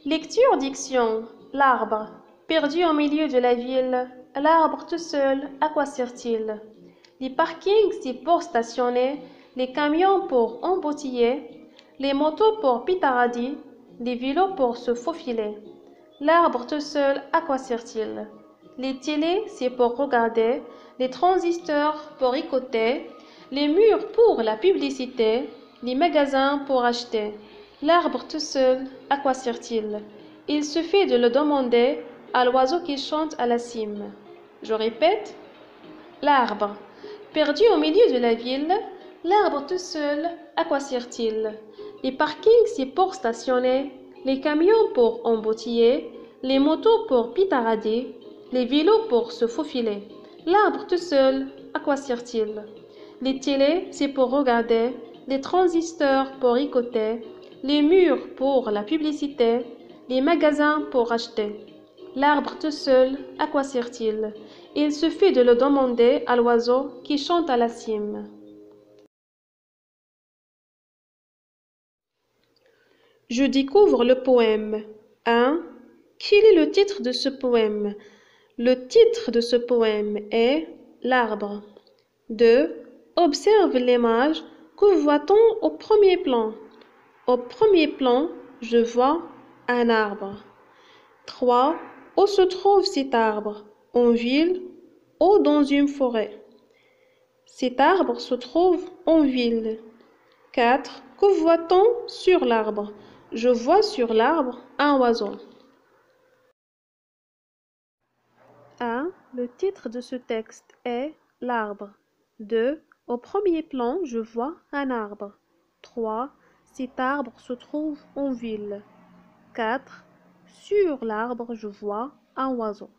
Lecture diction. L'arbre. Perdu au milieu de la ville, l'arbre tout seul, à quoi sert-il? Les parkings, c'est pour stationner, les camions pour embouteiller, les motos pour pitarader, les vélos pour se faufiler. L'arbre tout seul, à quoi sert-il? Les télés, c'est pour regarder, les transistors pour écouter, les murs pour la publicité, les magasins pour acheter. L'arbre tout seul, à quoi sert-il? Il suffit de le demander à l'oiseau qui chante à la cime. Je répète, l'arbre. Perdu au milieu de la ville, l'arbre tout seul, à quoi sert-il? Les parkings, c'est pour stationner, les camions pour embouteiller, les motos pour pitarader, les vélos pour se faufiler. L'arbre tout seul, à quoi sert-il? Les télés, c'est pour regarder, les transistors pour écouter, les murs pour la publicité, les magasins pour acheter. L'arbre tout seul, à quoi sert-il? Il suffit de le demander à l'oiseau qui chante à la cime. Je découvre le poème. 1. Quel est le titre de ce poème? Le titre de ce poème est L'arbre. 2. Observe l'image. Que voit-on au premier plan? Au premier plan, je vois un arbre. 3. Où se trouve cet arbre? En ville ou dans une forêt? Cet arbre se trouve en ville. 4. Que voit-on sur l'arbre? Je vois sur l'arbre un oiseau. 1. Le titre de ce texte est L'arbre. 2. Au premier plan, je vois un arbre. 3. Cet arbre se trouve en ville. 4. Sur l'arbre, je vois un oiseau.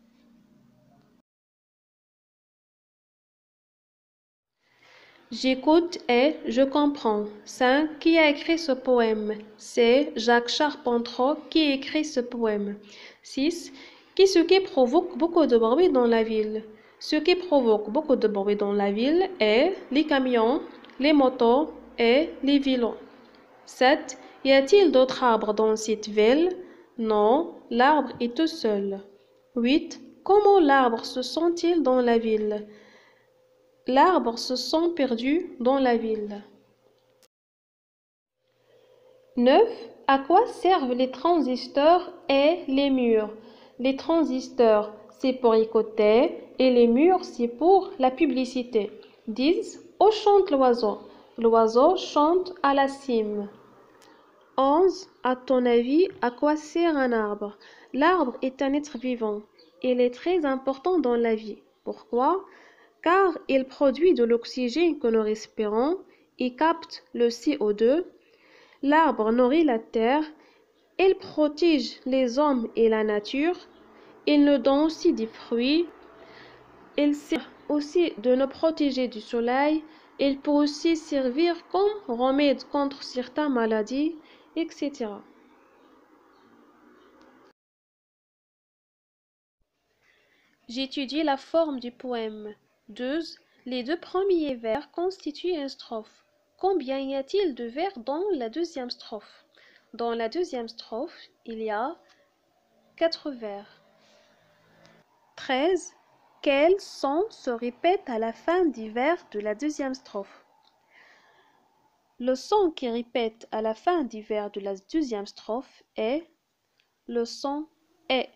J'écoute et je comprends. 5. Qui a écrit ce poème? C'est Jacques Charpentreau qui a écrit ce poème. 6. Ce qui provoque beaucoup de bruit dans la ville? Ce qui provoque beaucoup de bruit dans la ville est les camions, les motos et les vélos. 7. Y a-t-il d'autres arbres dans cette ville? Non, l'arbre est tout seul. 8. Comment l'arbre se sent-il dans la ville? L'arbre se sent perdu dans la ville. 9. À quoi servent les transistors et les murs? Les transistors, c'est pour écouter et les murs, c'est pour la publicité. 10. Où chante l'oiseau? L'oiseau chante à la cime. 11. À ton avis, à quoi sert un arbre? L'arbre est un être vivant. Il est très important dans la vie. Pourquoi? Car il produit de l'oxygène que nous respirons et capte le CO2. L'arbre nourrit la terre, il protège les hommes et la nature, il nous donne aussi des fruits, il sert aussi de nous protéger du soleil, il peut aussi servir comme remède contre certaines maladies, etc. J'étudie la forme du poème. 12. Les deux premiers vers constituent une strophe. Combien y a-t-il de vers dans la deuxième strophe? Dans la deuxième strophe, il y a 4 vers. 13. Quel son se répète à la fin des vers de la deuxième strophe? Le son qui répète à la fin des vers de la deuxième strophe est le son est.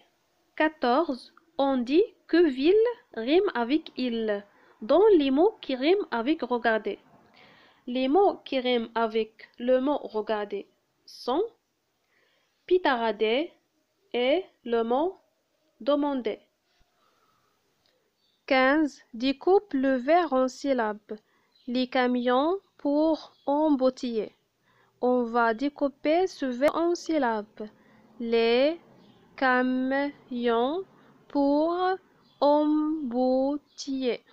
14. On dit que ville rime avec il dans les mots qui riment avec regarder. Les mots qui riment avec le mot regarder sont pitarader et le mot demander. 15. Découpe le vers en syllabes. Les camions pour embouteiller. On va découper ce vers en syllabes. Les camions pour embouteiller.